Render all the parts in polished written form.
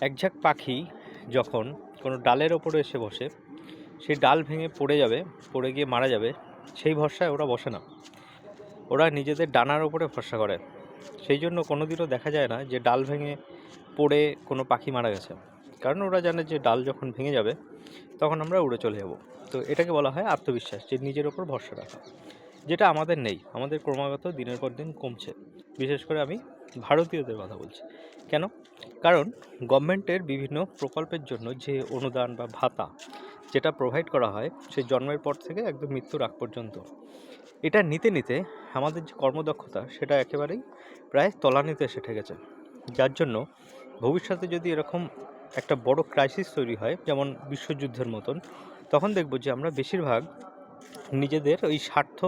একঝাঁক পাখি যখন কোনো ডালের ওপরে এসে বসে, সেই ডাল ভেঙে পড়ে যাবে, পড়ে গিয়ে মারা যাবে, সেই ভরসায় ওরা বসে না। ওরা নিজেদের ডানার ওপরে ভরসা করে। সেই জন্য কোনোদিনও দেখা যায় না যে ডাল ভেঙে পড়ে কোনো পাখি মারা গেছে, কারণ ওরা জানে যে ডাল যখন ভেঙে যাবে তখন আমরা উড়ে চলে যাব। তো এটাকে বলা হয় আত্মবিশ্বাস, যে নিজের ওপর ভরসা রাখা, যেটা আমাদের নেই। আমাদের ক্রমাগত দিনের পর দিন কমছে। বিশেষ করে আমি ভারতীয়দের কথা বলছি। কেন? কারণ গভর্নমেন্টের বিভিন্ন প্রকল্পের জন্য যে অনুদান বা ভাতা যেটা প্রোভাইড করা হয়, সেই জন্মের পর থেকে একদম মৃত্যুর আগ পর্যন্ত, এটা নিতে নিতে আমাদের যে কর্মদক্ষতা সেটা একেবারেই প্রায় তলানিতে এসে ঠেকেছে। যার জন্য ভবিষ্যতে যদি এরকম একটা বড় ক্রাইসিস তৈরি হয়, যেমন বিশ্বযুদ্ধের মতন, তখন দেখব যে আমরা বেশিরভাগ নিজেদের ওই স্বার্থ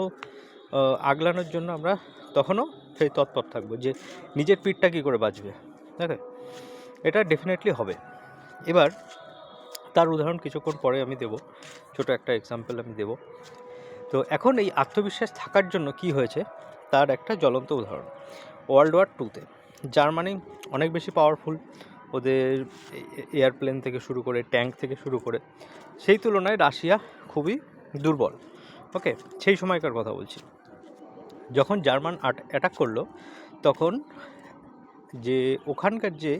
আগলানোর জন্য আমরা তখনও সেই তৎপর থাকবো যে নিজের পিঠটা কী করে বাঁচবে। দেখে এটা ডেফিনেটলি হবে। এবার তার উদাহরণ কিছুক্ষণ পরে আমি দেব, ছোট একটা এক্সাম্পল আমি দেব। তো এখন এই আত্মবিশ্বাস থাকার জন্য কি হয়েছে তার একটা জ্বলন্ত উদাহরণ। ওয়ার্ল্ড ওয়ার 2-তে জার্মানি অনেক বেশি পাওয়ারফুল, ওদের এয়ারপ্লেন থেকে শুরু করে, ট্যাঙ্ক থেকে শুরু করে, সেই তুলনায় রাশিয়া খুবই দুর্বল। ওকে, সেই সময়কার কথা বলছি। যখন জার্মান অ্যাটাক করলো, তখন যে ওখানকার যে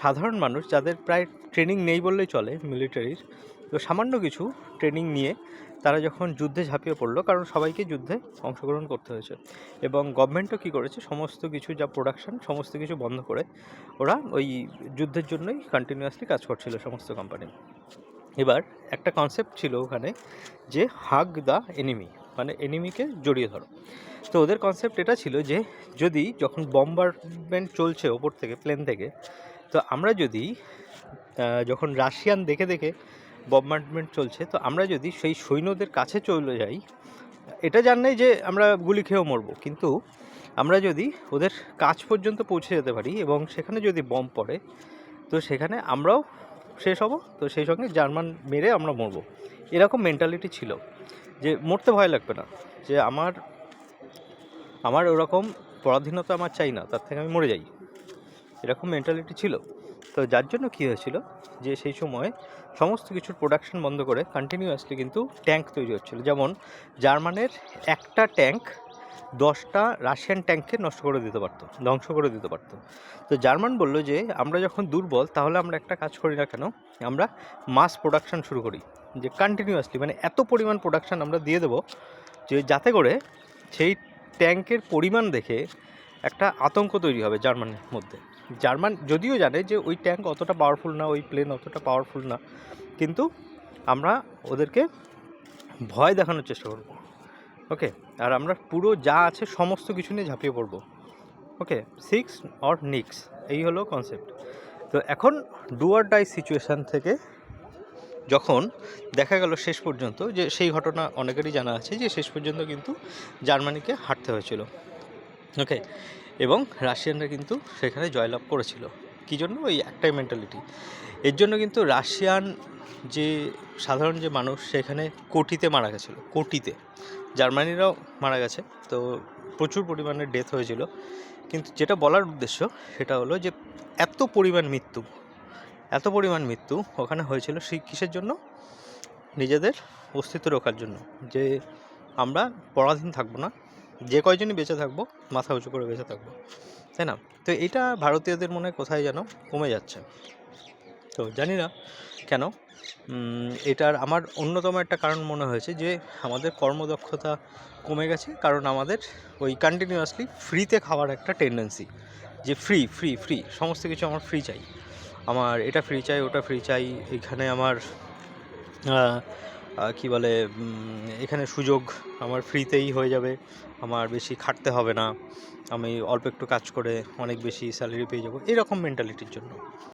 সাধারণ মানুষ, যাদের প্রায় ট্রেনিং নেই বললেই চলে মিলিটারির, তো সামান্য কিছু ট্রেনিং নিয়ে তারা যখন যুদ্ধে ঝাঁপিয়ে পড়লো, কারণ সবাইকে যুদ্ধে অংশগ্রহণ করতে হয়েছে, এবং গভর্নমেন্টও কী করেছে, সমস্ত কিছু যা প্রোডাকশন সমস্ত কিছু বন্ধ করে ওরা ওই যুদ্ধের জন্যই কন্টিনিউয়াসলি কাজ করছিল সমস্ত কোম্পানি। এবার একটা কনসেপ্ট ছিল ওখানে, যে হাগ দ্য এনিমি, মানে এনিমিকে জড়িয়ে ধরো। তো ওদের কনসেপ্ট এটা ছিল যে যদি যখন বম্বারমেন্ট চলছে ওপর থেকে, প্লেন থেকে, তো আমরা যদি যখন রাশিয়ান দেখে দেখে বম্বারমেন্ট চলছে, তো আমরা যদি সেই সৈন্যদের কাছে চলে যাই, এটা জান নাই যে আমরা গুলি খেয়েও মরবো, কিন্তু আমরা যদি ওদের কাছ পর্যন্ত পৌঁছে যেতে পারি এবং সেখানে যদি বম্ব পড়ে, তো সেখানে আমরাও শেষ হব, তো সেই সঙ্গে জার্মান মেরে আমরা মরবো। এরকম মেন্টালিটি ছিল, যে মরতে ভয় লাগবে না, যে আমার ওরকম পরাধীনতা আমার চাই না, তার থেকে আমি মরে যাই, এরকম মেন্টালিটি ছিল। তো যার জন্য কী হয়েছিল, যে সেই সময় সমস্ত কিছুর প্রোডাকশন বন্ধ করে কন্টিনিউয়াসলি কিন্তু ট্যাঙ্ক তৈরি হচ্ছিল। যেমন জার্মানের একটা ট্যাঙ্ক 10টা রাশিয়ান ট্যাঙ্ককে নষ্ট করে দিতে পারতো, ধ্বংস করে দিতে পারতো। তো জার্মান বলল যে আমরা যখন দুর্বল, তাহলে আমরা একটা কাজ করি না কেন, আমরা মাস প্রোডাকশান শুরু করি, যে কন্টিনিউয়াসলি মানে এত পরিমাণ প্রোডাকশান আমরা দিয়ে দেবো, যে যাতে করে সেই ট্যাঙ্কের পরিমাণ দেখে একটা আতঙ্ক তৈরি হবে জার্মানির মধ্যে। জার্মান যদিও জানে যে ওই ট্যাঙ্ক অতটা পাওয়ারফুল না, ওই প্লেন অতটা পাওয়ারফুল না, কিন্তু আমরা ওদেরকে ভয় দেখানোর চেষ্টা করব। ওকে, আর আমরা পুরো যা আছে সমস্ত কিছু নিয়ে ঝাঁপিয়ে পড়বো। ওকে, 6 অর নিক্স, এই হলো কনসেপ্ট। তো এখন ডু অর ডাই সিচুয়েশান থেকে যখন দেখা গেল শেষ পর্যন্ত, যে সেই ঘটনা অনেকেরই জানা আছে, যে শেষ পর্যন্ত কিন্তু জার্মানিকে হারতে হয়েছিল। ওকে, এবং রাশিয়ানরা কিন্তু সেখানে জয়লাভ করেছিল। কী জন্য? ওই একটাই মেন্টালিটি। এর জন্য কিন্তু রাশিয়ান যে সাধারণ যে মানুষ, সেখানে কোটিতে মারা গেছিলো, কোটিতে। জার্মানিরাও মারা গেছে, তো প্রচুর পরিমাণে ডেথ হয়েছিল। কিন্তু যেটা বলার উদ্দেশ্য সেটা হলো যে এত পরিমাণ মৃত্যু ওখানে হয়েছিল সেই কিসের জন্য? নিজেদের অস্তিত্ব রক্ষার জন্য, যে আমরা পরাধীন থাকবো না, যে কয়জনই বেঁচে থাকবো মাথা উঁচু করে বেঁচে থাকবো, তাই না? তো এটা ভারতীয়দের মনে কোথায় যেন কমে যাচ্ছে। তো জানি না কেন, এটার আমার অন্যতম একটা কারণ মনে হয়েছে, যে আমাদের কর্মদক্ষতা কমে গেছে, কারণ আমাদের ওই কন্টিনিউয়াসলি ফ্রিতে খাওয়ার একটা টেন্ডেন্সি, যে ফ্রি ফ্রি ফ্রি সমস্ত কিছু আমার ফ্রি চাই, আমার এটা ফ্রি চাই, ওটা ফ্রি চাই, এখানে আমার কি বলে, এখানে সুযোগ আমার ফ্রিতেই হয়ে যাবে, আমার বেশি খাটতে হবে না, আমি অল্প একটু কাজ করে অনেক বেশি স্যালারি পেয়ে যাবো, এরকম মেন্টালিটির জন্য।